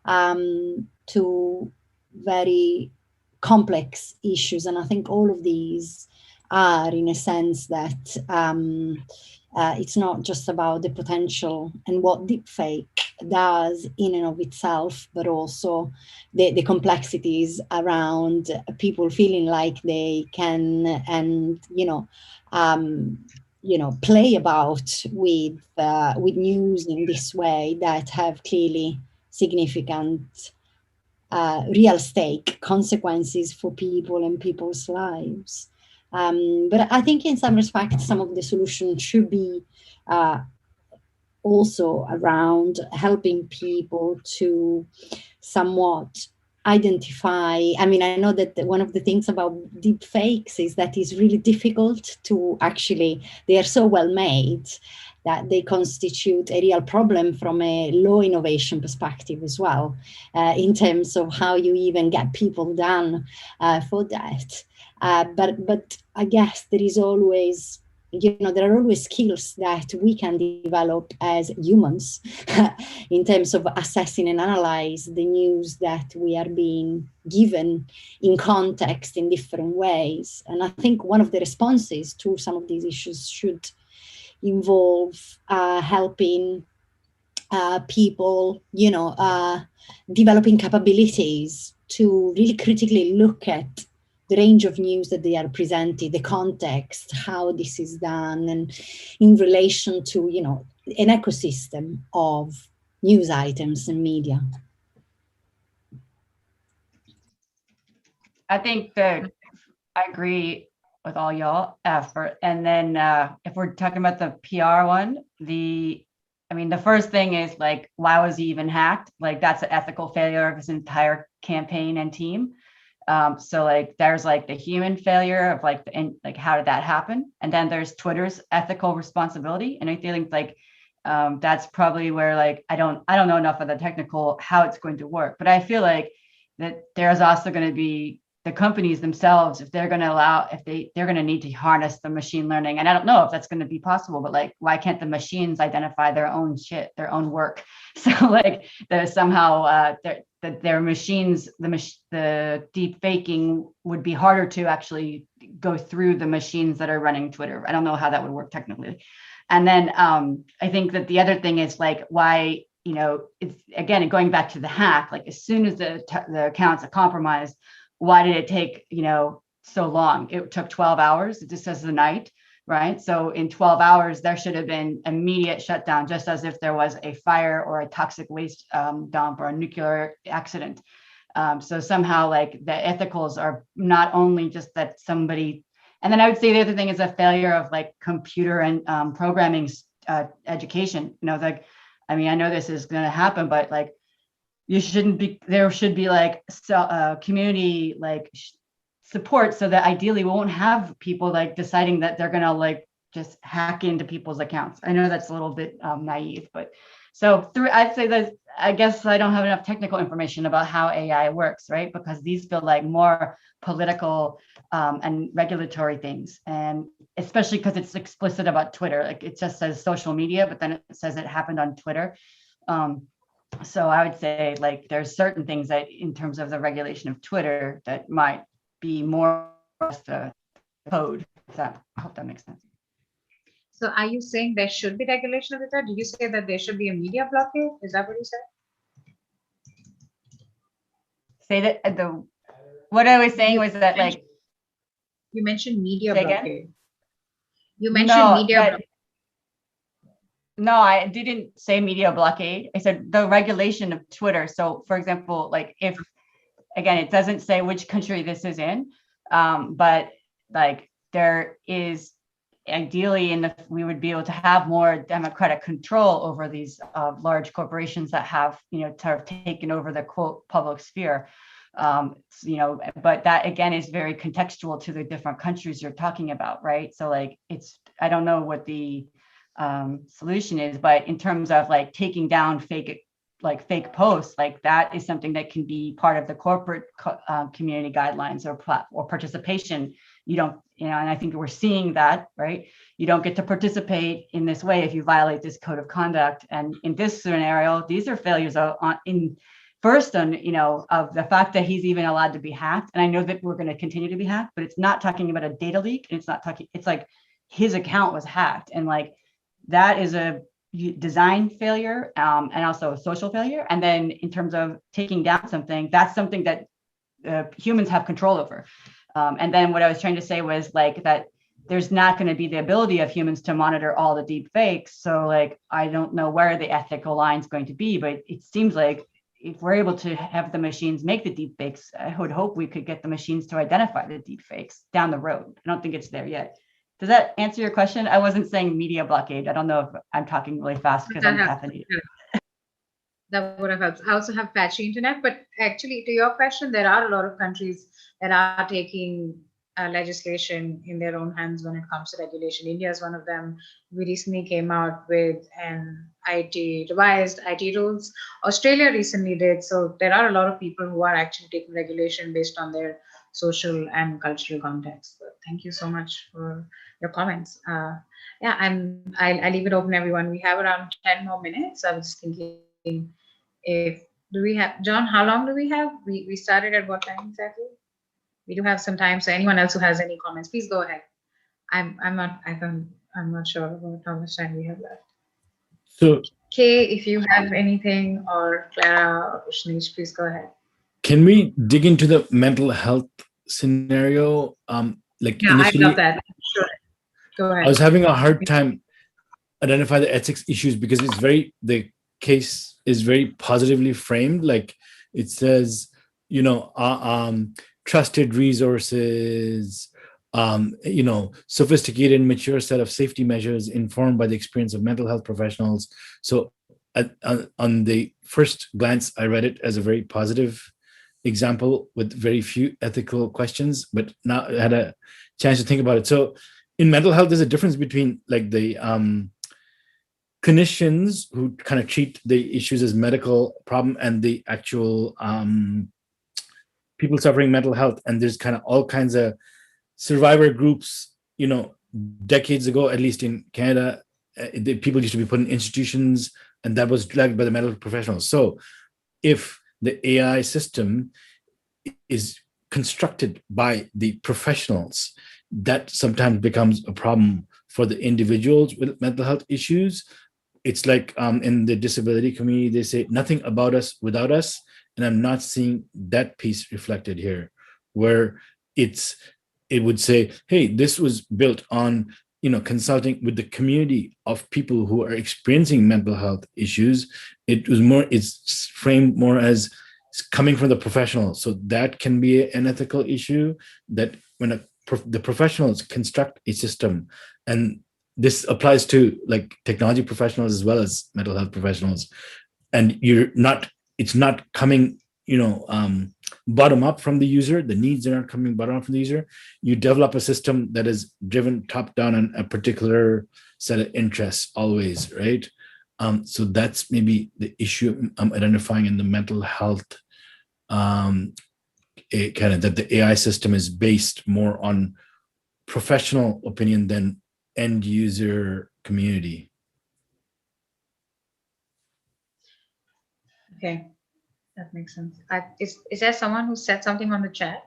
to very complex issues. And I think all of these are, in a sense, that it's not just about the potential and what deepfake does in and of itself, but also the complexities around people feeling like they can and play about with news in this way that have clearly significant real stake consequences for people and people's lives. But I think in some respects, some of the solutions should be also around helping people to somewhat identify, I mean, I know that one of the things about deep fakes is that it's really difficult to actually, they are so well made that they constitute a real problem from a law innovation perspective as well, in terms of how you even get people done for that. But I guess there is always, there are always skills that we can develop as humans in terms of assessing and analyze the news that we are being given in context in different ways. And I think one of the responses to some of these issues should involve helping people, developing capabilities to really critically look at the range of news that they are presented, the context, how this is done, and in relation to, an ecosystem of news items and media. I think that I agree with all y'all effort. And then if we're talking about the PR one, the first thing is like, why was he even hacked? Like, that's an ethical failure of his entire campaign and team. So like, there's like the human failure of like, how did that happen? And then there's Twitter's ethical responsibility. And I think like, that's probably where like, I don't know enough of the technical, how it's going to work, but I feel like that there's also going to be the companies themselves, if they're going to allow, they're going to need to harness the machine learning. And I don't know if that's going to be possible, but like, why can't the machines identify their own shit, their own work? So like, there's somehow their machines, the deep faking would be harder to actually go through the machines that are running Twitter. I don't know how that would work technically. And then I think that the other thing is like, why, it's again, going back to the hack, like as soon as the accounts are compromised, why did it take, so long? It took 12 hours. It just says the night, right? So in 12 hours, there should have been immediate shutdown, just as if there was a fire or a toxic waste dump or a nuclear accident. So somehow like the ethicals are not only just that somebody, and then I would say the other thing is a failure of like computer and programming education. Like, I know this is going to happen, but like, there should be like community like support, so that ideally we won't have people like deciding that they're gonna like just hack into people's accounts. I know that's a little bit naive, but so I'd say that I guess I don't have enough technical information about how AI works, right? Because these feel like more political and regulatory things, and especially because it's explicit about Twitter. Like it just says social media, but then it says it happened on Twitter. So I would say like there's certain things that in terms of the regulation of Twitter that might be more the code. I hope that makes sense. So are you saying there should be regulation of Twitter? Did you say that there should be a media blockade? Is that what you said? Say that what I was saying was that like you mentioned media blockade. Again? You mentioned media blockade. No, I didn't say media blockade. I said the regulation of Twitter. So for example, like if, again, it doesn't say which country this is in, but like there is ideally we would be able to have more democratic control over these large corporations that have, sort of taken over the quote public sphere. But that again is very contextual to the different countries you're talking about, right? So like I don't know what the solution is, but in terms of like taking down fake posts, like that is something that can be part of the corporate community guidelines or participation. You don't, and I think we're seeing that, right? You don't get to participate in this way if you violate this code of conduct. And in this scenario, these are failures of the fact that he's even allowed to be hacked. And I know that we're going to continue to be hacked, but it's not talking about a data leak. And it's like his account was hacked, and like that is a design failure and also a social failure. And then in terms of taking down something, that's something that humans have control over. And then what I was trying to say was like that there's not going to be the ability of humans to monitor all the deep fakes. So like, I don't know where the ethical line is going to be, but it seems like if we're able to have the machines make the deep fakes, I would hope we could get the machines to identify the deep fakes down the road. I don't think it's there yet. Does that answer your question? I wasn't saying media blockade. I don't know if I'm talking really fast because I'm caffeinated. That would have helped. I also have patchy internet, but actually, to your question, there are a lot of countries that are taking legislation in their own hands when it comes to regulation. India is one of them. We recently came out with an revised IT rules. Australia recently did. So there are a lot of people who are actually taking regulation based on their social and cultural context. So thank you so much for your comments. Yeah, and I'll leave it open, everyone. We have around 10 more minutes. I was just thinking, if do we have John? How long do we have? We started at what time exactly? We do have some time. So anyone else who has any comments, please go ahead. I'm not sure about how much time we have left. So, Kay, if you have anything, or Clara or Shanish, please go ahead. can we dig into the mental health scenario? Like yeah, initially, I love that. Sure. Go ahead. I was having a hard time identify the ethics issues because the case is very positively framed. Like it says, trusted resources, sophisticated, mature set of safety measures informed by the experience of mental health professionals. So on the first glance, I read it as a very positive example with very few ethical questions, but now I had a chance to think about it. So in mental health, there's a difference between like the clinicians who kind of treat the issues as medical problem and the actual people suffering mental health. And there's kind of all kinds of survivor groups, decades ago, at least in Canada, the people used to be put in institutions, and that was dragged by the medical professionals. So if the AI system is constructed by the professionals, that sometimes becomes a problem for the individuals with mental health issues. It's like in the disability community, they say nothing about us without us. And I'm not seeing that piece reflected here, where it would say, hey, this was built on consulting with the community of people who are experiencing mental health issues. It's framed more as coming from the professional. So that can be an ethical issue, that when the professionals construct a system, and this applies to like technology professionals as well as mental health professionals, and it's not coming bottom up from the user. The needs are not coming bottom up from the user. You develop a system that is driven top down on a particular set of interests always, right? So that's maybe the issue I'm identifying in the mental health, kind of that the AI system is based more on professional opinion than end user community. Okay, that makes sense. Is there someone who said something on the chat?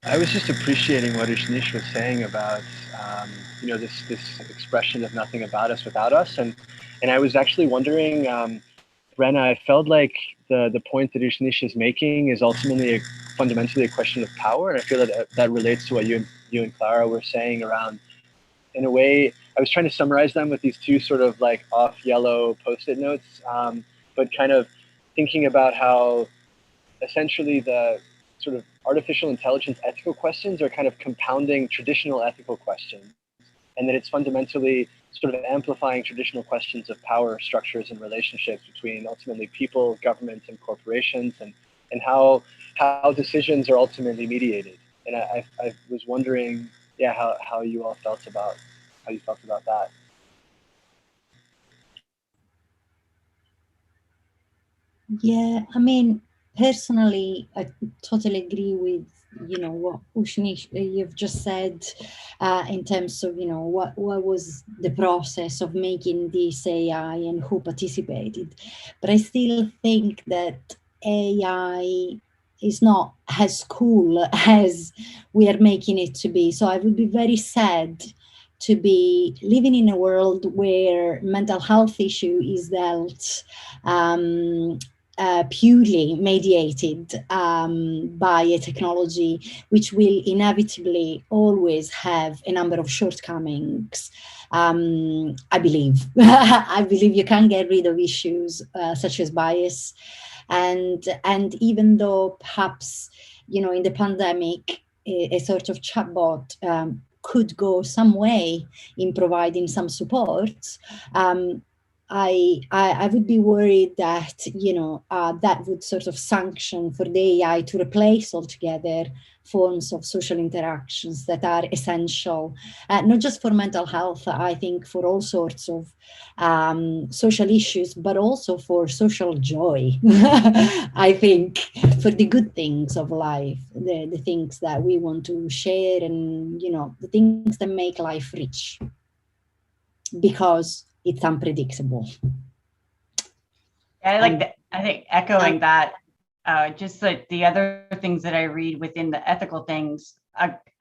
I was just appreciating what Ishnish was saying about, this expression of nothing about us without us. And I was actually wondering, Brenna, I felt like the point that Ishnish is making is ultimately fundamentally a question of power. And I feel that relates to what you and Clara were saying around, in a way, I was trying to summarize them with these two sort of like off yellow Post-it notes, but kind of thinking about how essentially the sort of artificial intelligence ethical questions are kind of compounding traditional ethical questions, and that it's fundamentally sort of amplifying traditional questions of power structures and relationships between ultimately people, governments, and corporations, and how decisions are ultimately mediated. And I was wondering, how you all felt about that. Yeah, I mean, personally, I totally agree with what Ushnish you've just said in terms of what was the process of making this AI and who participated. But I still think that AI is not as cool as we are making it to be. So I would be very sad to be living in a world where mental health issue is dealt purely mediated by a technology which will inevitably always have a number of shortcomings. I believe. I believe you can't get rid of issues such as bias. And even though perhaps, in the pandemic, a sort of chatbot could go some way in providing some support, I would be worried that, that would sort of sanction for the AI to replace altogether forms of social interactions that are essential, not just for mental health, I think for all sorts of social issues, but also for social joy. I think for the good things of life, the things that we want to share, and, the things that make life rich, because it's unpredictable. Yeah, I like that. I think echoing that, just like the other things that I read within the ethical things,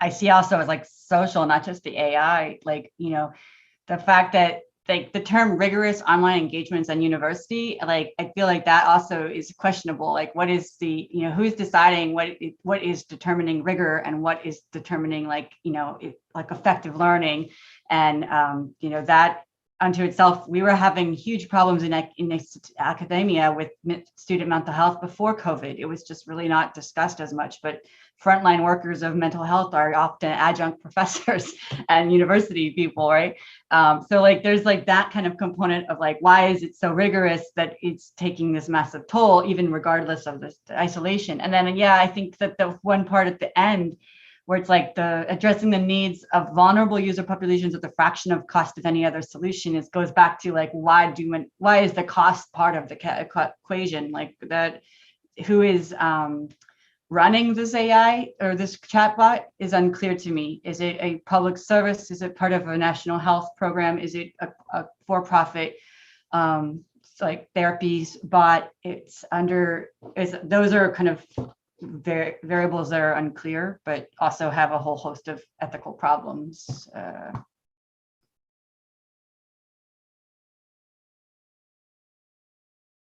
I see also as like social, not just the AI, like, the fact that like the term rigorous online engagements on university, like, I feel like that also is questionable. Like, what is the, who's deciding what is determining rigor, and what is determining like, like effective learning. And, that unto itself, we were having huge problems in academia with student mental health before COVID. It was just really not discussed as much, but frontline workers of mental health are often adjunct professors and university people, right? So like, there's like that kind of component of like, why is it so rigorous that it's taking this massive toll, even regardless of this isolation? And then, yeah, I think that the one part at the end, where it's like the addressing the needs of vulnerable user populations at the fraction of cost of any other solution, goes back to like, why is the cost part of the equation? Like, that, who is running this AI or this chatbot is unclear to me. Is it a public service? Is it part of a national health program? Is it a for-profit like therapies bot? Those are kind of variables that are unclear, but also have a whole host of ethical problems.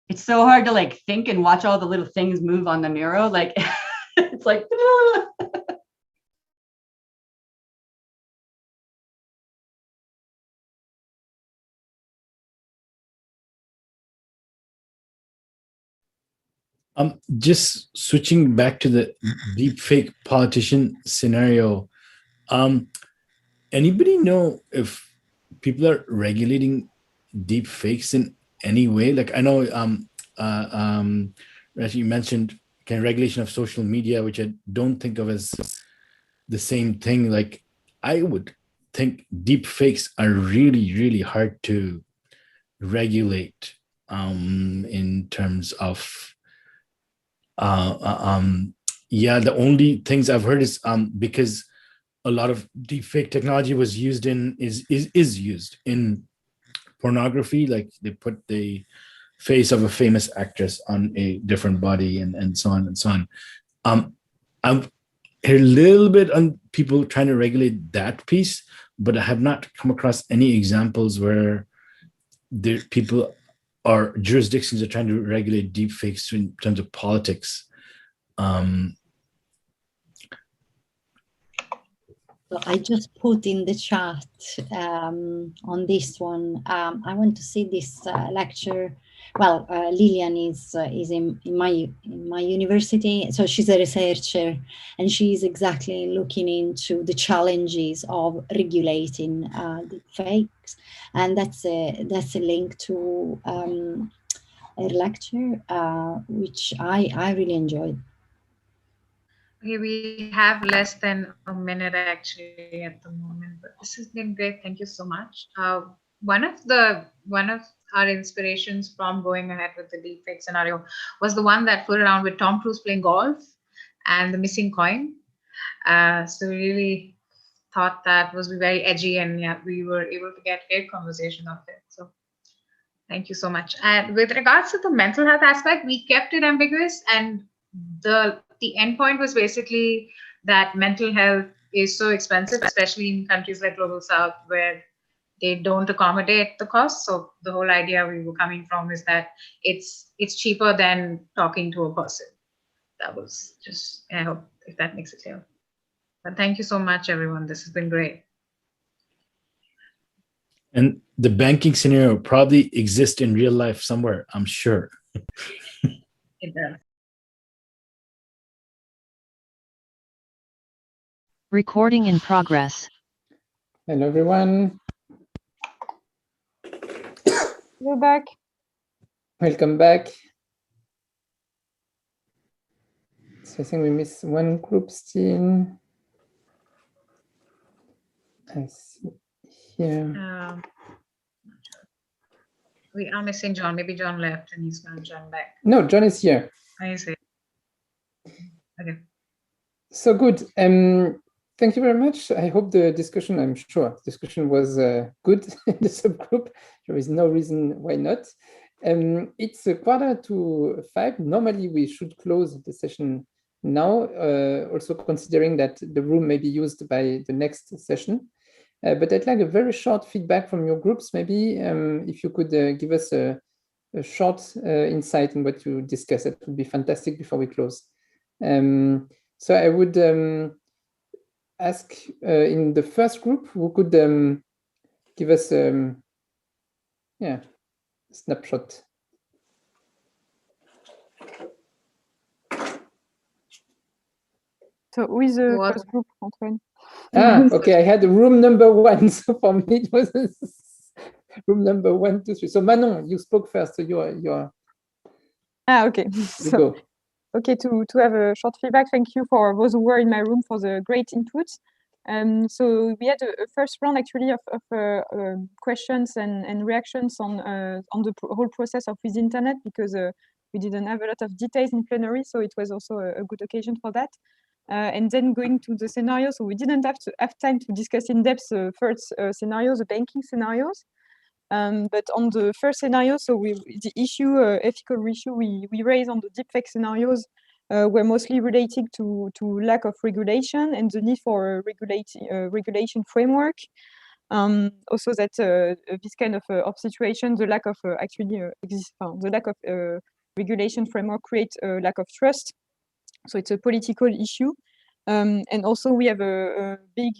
It's so hard to like think and watch all the little things move on the Miro. Like, it's like, Just switching back to the deepfake politician scenario. Anybody know if people are regulating deepfakes in any way? Like, I know, as you mentioned, kind of regulation of social media, which I don't think of as the same thing. Like, I would think deepfakes are really, really hard to regulate in terms of the only things I've heard is because a lot of deepfake technology was used is used in pornography. Like, they put the face of a famous actress on a different body and so on and so on. I've heard a little bit on people trying to regulate that piece, but I have not come across any examples where people or jurisdictions are trying to regulate deepfakes in terms of politics. So I just put in the chat on this one. I want to see this lecture. Well, Lilian is in my university, so she's a researcher, and she's exactly looking into the challenges of regulating deepfakes, and that's a link to her lecture, which I really enjoyed. Okay, we have less than a minute actually at the moment, but this has been great. Thank you so much. One of our inspirations from going ahead with the deepfake scenario was the one that flew around with Tom Cruise playing golf and the missing coin. So we really thought that was very edgy, and yeah, we were able to get great conversation of it. So thank you so much. And with regards to the mental health aspect, we kept it ambiguous, and the endpoint was basically that mental health is so expensive, especially in countries like Global South, where they don't accommodate the cost. So the whole idea we were coming from is that it's cheaper than talking to a person. That was just, I hope if that makes it clear. But thank you so much, everyone. This has been great. And the banking scenario probably exists in real life somewhere, I'm sure. It does. Recording in progress. Hello, everyone. You're back. Welcome back. So I think we missed one group still. I see here. We are missing John. Maybe John left and he's going to join back. No, John is here. I see. Okay. So good. Thank you very much. I hope the discussion, I'm sure discussion was good in the subgroup. There is no reason why not. It's 4:45. Normally we should close the session now, also considering that the room may be used by the next session. But I'd like a very short feedback from your groups. Maybe if you could give us a short insight in what you discussed, that would be fantastic before we close. So I would ask in the first group who could give us a snapshot. So who is the first group, Antoine? Okay, I had room number 1, so for me it was room number 1, 2, 3. So Manon, you spoke first, so you're okay. So, go. Okay, to have a short feedback, thank you for those who were in my room for the great input. So we had a first round actually of questions and reactions on the whole process of With Internet, because we didn't have a lot of details in plenary, so it was also a good occasion for that. And then going to the scenarios, so we didn't have time to discuss in depth the first scenarios, the banking scenarios. But on the first scenario, so the issue, ethical issue we raised on the deepfake scenarios were mostly related to lack of regulation and the need for a regulation framework. Also that this kind of situation, the lack of the lack of regulation framework creates a lack of trust. So it's a political issue. And also we have a big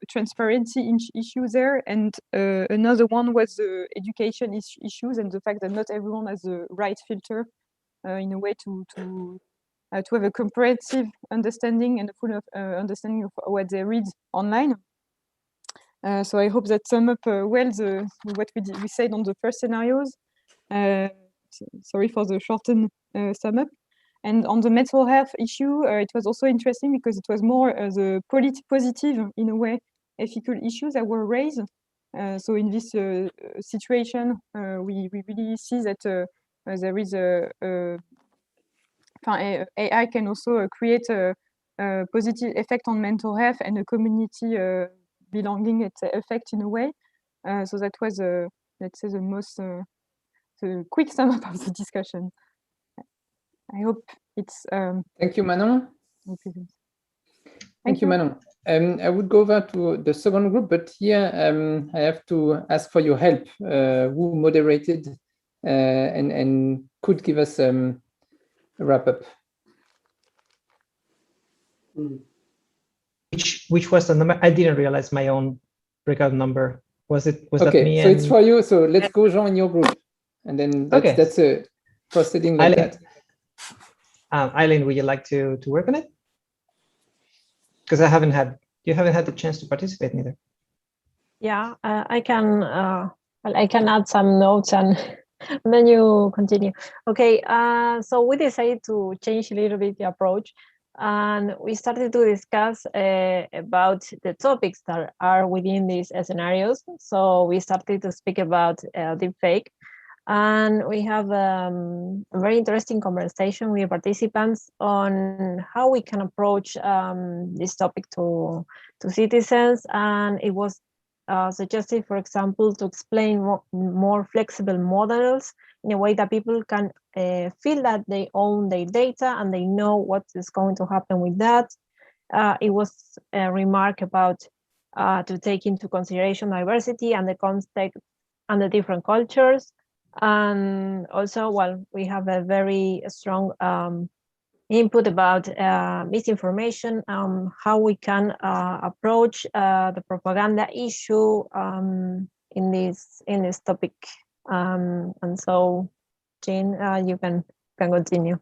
transparency issue there. And another one was the education issues and the fact that not everyone has the right filter in a way to have a comprehensive understanding and a full understanding of what they read online. So I hope that sum up well what we said on the first scenarios. Sorry for the shortened sum up. And on the mental health issue, it was also interesting because it was more the positive, in a way, ethical issues that were raised. So in this situation, we really see that there is AI can also create a positive effect on mental health and a community belonging effect in a way. So that was, let's say, the most the quick sum up of the discussion. I hope it's. Thank you, Manon. Thank you, Manon. I would go over to the second group, but here I have to ask for your help. Who moderated and could give us a wrap up? Which was the number? I didn't realize my own breakout number. Was that me? So it's for you. So let's go, Jean, in your group, and then that's a proceeding like that. Eileen, would you like to work on it? Because you haven't had the chance to participate neither. Yeah, I can add some notes and then you continue. Okay, so we decided to change a little bit the approach, and we started to discuss about the topics that are within these scenarios. So we started to speak about deepfake. And we have a very interesting conversation with participants on how we can approach this topic to citizens. And it was suggested, for example, to explain more flexible models in a way that people can feel that they own their data and they know what is going to happen with that. It was a remark about to take into consideration diversity and the context and the different cultures. And also, well, we have a very strong input about misinformation, how we can approach the propaganda issue in this topic. And so, Jean, you can continue.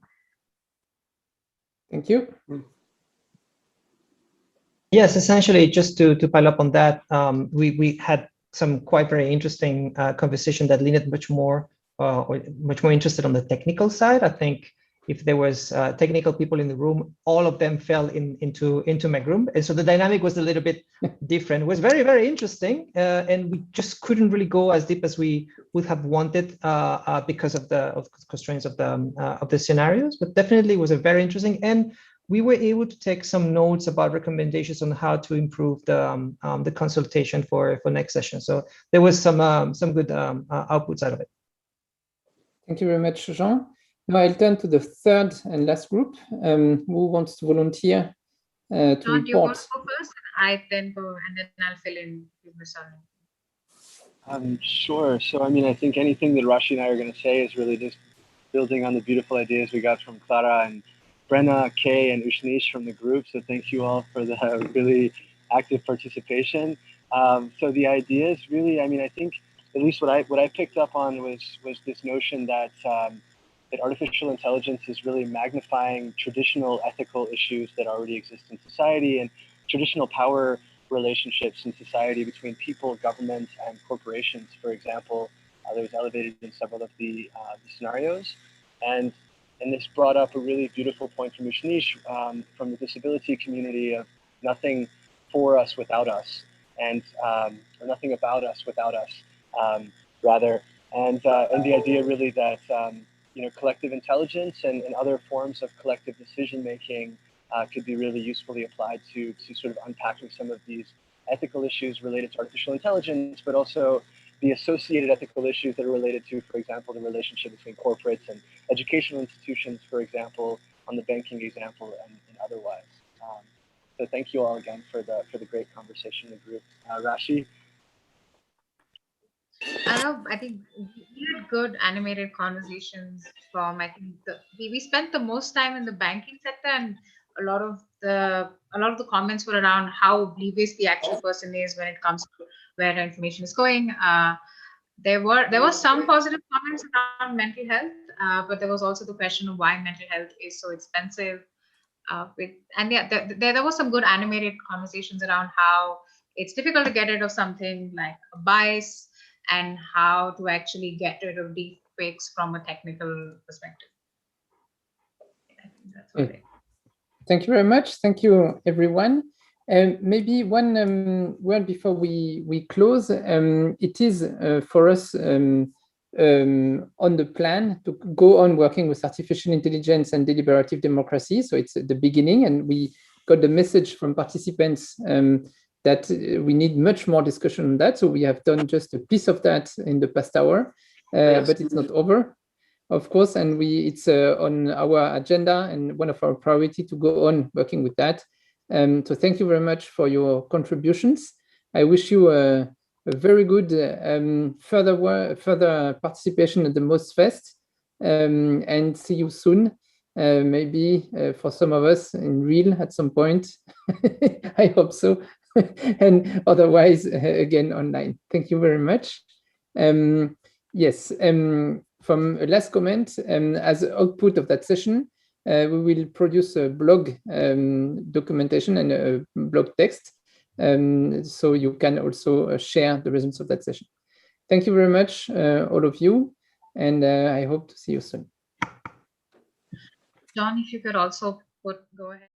Thank you. Yes, essentially, just to pile up on that, we had some quite very interesting conversation that leaned much more interested on the technical side. I think if there was technical people in the room, all of them fell into my room, and so the dynamic was a little bit different. It was very, very interesting, and we just couldn't really go as deep as we would have wanted because of the constraints of the scenarios. But definitely, it was a very interesting, and we were able to take some notes about recommendations on how to improve the consultation for next session. So there was some good outputs out of it. Thank you very much, Jean. Now I'll turn to the third and last group. Who wants to volunteer to John, report? you want to go first, and I then go, and then I'll fill in with Ms. Sure. So, I mean, I think anything that Rashi and I are going to say is really just building on the beautiful ideas we got from Clara and Brenna, Kay, and Ushnish from the group. So thank you all for the really active participation. So the ideas really, I mean, I think at least what I picked up on was this notion that that artificial intelligence is really magnifying traditional ethical issues that already exist in society and traditional power relationships in society between people, government, and corporations, for example. That was elevated in several of the scenarios. And this brought up a really beautiful point from Ushnish from the disability community of nothing for us without us, and or nothing about us without us, rather. And the idea really that you know, collective intelligence and other forms of collective decision making could be really usefully applied to sort of unpacking some of these ethical issues related to artificial intelligence, but also the associated ethical issues that are related to, for example, the relationship between corporates and educational institutions, for example, on the banking example, and otherwise. So thank you all again for the great conversation in the group. Rashi? I think we had good animated conversations from, I think we spent the most time in the banking sector, and a lot of the comments were around how oblivious the actual person is when it comes to where the information is going. There were some positive comments around mental health, but there was also the question of why mental health is so expensive. There was some good animated conversations around how it's difficult to get rid of something like a bias, and how to actually get rid of deep fakes from a technical perspective. I think that's what Thank you very much. Thank you, everyone. Maybe one word before we close. It is for us on the plan to go on working with artificial intelligence and deliberative democracy. So it's at the beginning, and we got the message from participants that we need much more discussion on that. So we have done just a piece of that in the past hour, but it's not over, of course, and it's on our agenda and one of our priority to go on working with that. So thank you very much for your contributions. I wish you a very good further participation at the MOSFest, and see you soon. Maybe for some of us in real at some point. I hope so. And otherwise, again, online. Thank you very much. Yes, from a last comment, as output of that session, we will produce a blog documentation and a blog text, so you can also share the results of that session. Thank you very much, all of you, and I hope to see you soon. John, if you could also go ahead.